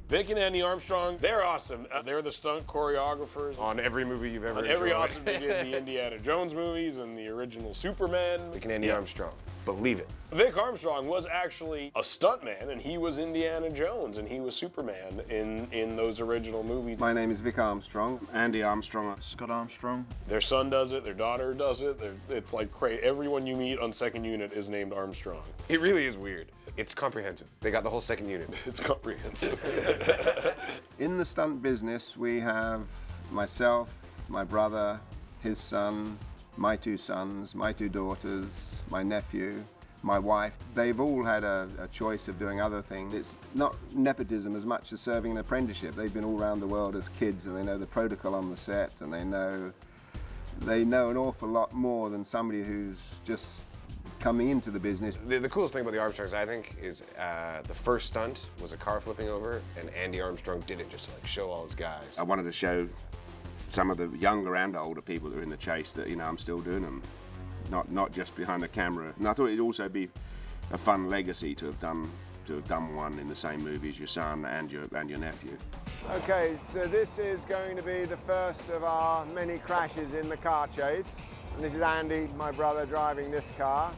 Vic and Andy Armstrong, they're awesome. They're the stunt choreographers On every movie you've ever on enjoyed. every awesome they did the Indiana Jones movies and the original Superman. Vic and Andy Armstrong. Believe it. Vic Armstrong was actually a stuntman, and he was Indiana Jones, and he was Superman in those original movies. My name is Vic Armstrong. Andy Armstrong. Scott Armstrong. Their son does it, their daughter does it. It's like crazy. Everyone you meet on Second Unit is named Armstrong. It really is weird. It's comprehensive. They got the whole second unit. It's comprehensive. In the stunt business, we have myself, my brother, his son, my two sons, my two daughters, my nephew, my wife. They've all had a choice of doing other things. It's not nepotism as much as serving an apprenticeship. They've been all around the world as kids, and they know the protocol on the set, and they know an awful lot more than somebody who's just coming into the business. The coolest thing about the Armstrongs, I think, is the first stunt was a car flipping over, and Andy Armstrong did it just to like show all his guys. I wanted to show some of the younger and older people that are in the chase that, you know, I'm still doing them, not just behind the camera. And I thought it'd also be a fun legacy to have done one in the same movie as your son and your nephew. Okay, so this is going to be the first of our many crashes in the car chase. And this is Andy, my brother, driving this car,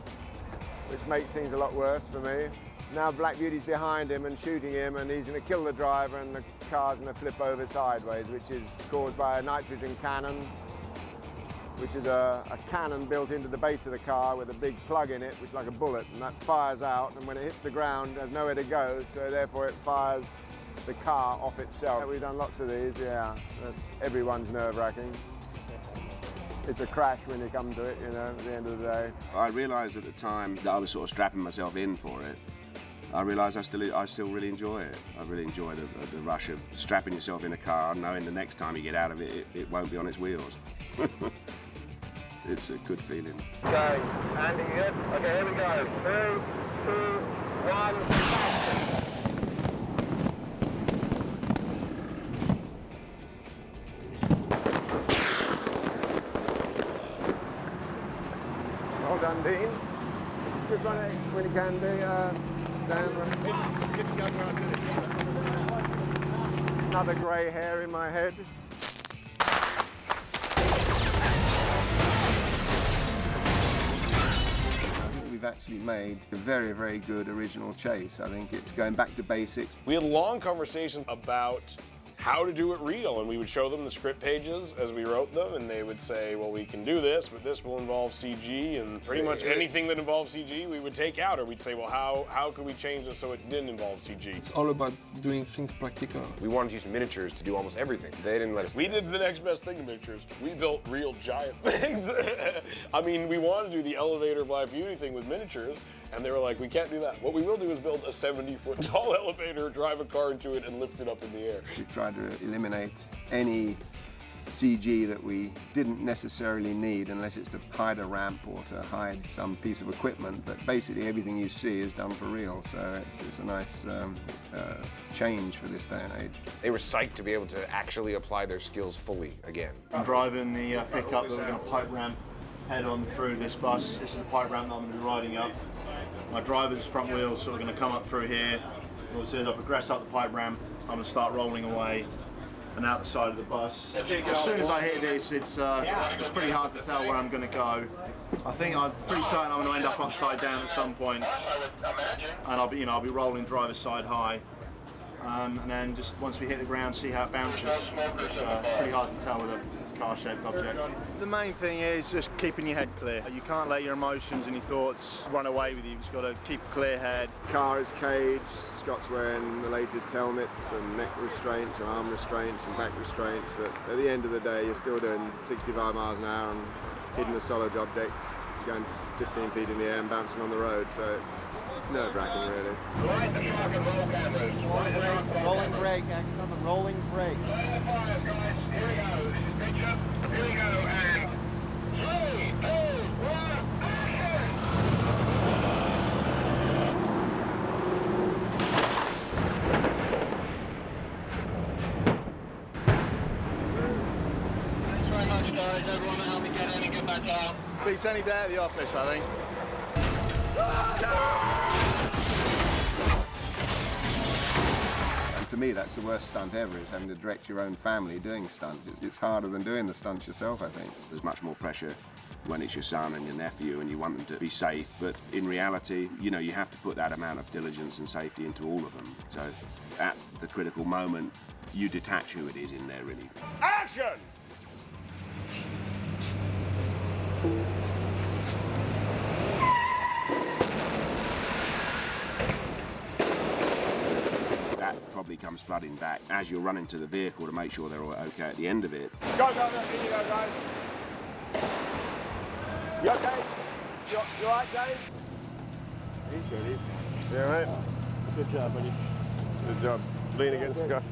which makes things a lot worse for me. Now Black Beauty's behind him and shooting him, and he's going to kill the driver, and the car's going to flip over sideways, which is caused by a nitrogen cannon, which is a cannon built into the base of the car with a big plug in it, which is like a bullet, and that fires out, and when it hits the ground, there's nowhere to go, so therefore it fires the car off itself. We've done lots of these, yeah. Everyone's nerve-wracking. It's a crash when you come to it, you know, at the end of the day. I realised at the time that I was sort of strapping myself in for it. I realised I still really enjoy it. I really enjoy the rush of strapping yourself in a car, knowing the next time you get out of it, it won't be on its wheels. It's a good feeling. Okay, Andy, you good? Okay, here we go. 3, 2, 1. Well done, Dean. Just run it when you can, Dan. Another grey hair in my head. We've actually made a very, very good original chase. I think it's going back to basics. We had long conversations about how to do it real, and we would show them the script pages as we wrote them, and they would say, well, we can do this, but this will involve CG, and pretty much anything that involves CG we would take out, or we'd say, well, how could we change this so it didn't involve CG? It's all about doing things practical. We wanted to use miniatures to do almost everything. They didn't let us do We that. did the next best thing to miniatures. We built real giant things. I mean, we wanted to do the elevator Black Beauty thing with miniatures, and they were like, we can't do that. What we will do is build a 70-foot tall elevator, drive a car into it, and lift it up in the air. We tried to eliminate any CG that we didn't necessarily need, unless it's to hide a ramp or to hide some piece of equipment. But basically everything you see is done for real, so it's a nice change for this day and age. They were psyched to be able to actually apply their skills fully again. I'm driving the pickup that we're going to pipe ramp head on through this bus. This is the pipe ramp that I'm going to be riding up. My driver's front wheels sort of going to come up through here. As soon as I progress up the pipe ramp, I'm going to start rolling away and out the side of the bus. As soon as I hit this, it's pretty hard to tell where I'm going to go. I think I'm pretty certain I'm going to end up upside down at some point, and I'll be rolling driver's side high. And then just once we hit the ground, see how it bounces. It's pretty hard to tell with a car-shaped object. The main thing is just keeping your head clear. You can't let your emotions and your thoughts run away with you. You've just got to keep a clear head. Car is caged. Scott's wearing the latest helmets and neck restraints and arm restraints and back restraints, but at the end of the day you're still doing 65 miles an hour and hitting a solid object, going 15 feet in the air and bouncing on the road, so it's nerve-wracking really. Rolling brake, action on the rolling brake. Here we go. Here we go, and 3, 2, 1, action! Thanks very much, guys. Everyone help me get in and get back down. Beats any day at the office, I think. To me, that's the worst stunt ever, is having to direct your own family doing stunts. It's harder than doing the stunts yourself, I think. There's much more pressure when it's your son and your nephew and you want them to be safe, but in reality, you know, you have to put that amount of diligence and safety into all of them. So at the critical moment, you detach who it is in there, really. Action! That probably comes flooding back as you're running to the vehicle to make sure they're all okay at the end of it. Go, here you go, guys. You okay? You all right, Dave? He's good, You all right? Good job, buddy. Good job. Lean against the car.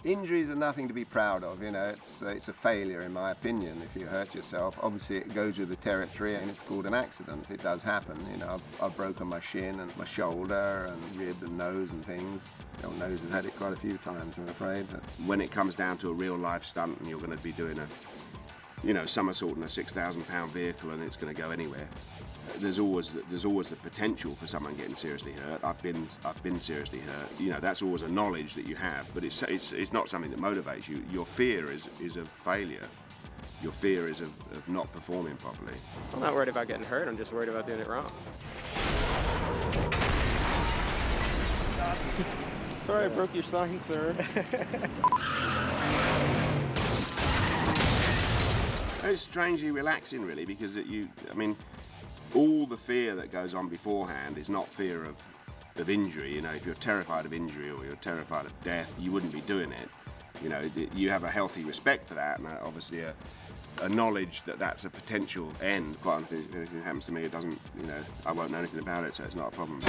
Injuries are nothing to be proud of, you know. It's a failure, in my opinion, if you hurt yourself. Obviously, it goes with the territory, and it's called an accident. It does happen, you know. I've broken my shin and my shoulder and rib and nose and things. The old nose has had it quite a few times, I'm afraid. But When it comes down to a real life stunt and you're going to be doing a, you know, somersault in a 6,000 pound vehicle and it's going to go anywhere, there's always the potential for someone getting seriously hurt. I've been seriously hurt. You know, that's always a knowledge that you have, but it's not something that motivates you. Your fear is of failure. Your fear is of not performing properly. I'm not worried about getting hurt, I'm just worried about doing it wrong. Sorry, I broke your sign, sir. It's strangely relaxing, really, because all the fear that goes on beforehand is not fear of injury. You know, if you're terrified of injury or you're terrified of death, you wouldn't be doing it. You know, you have a healthy respect for that, and obviously a knowledge that that's a potential end. Quite honestly, if anything happens to me, it doesn't, you know, I won't know anything about it, so it's not a problem.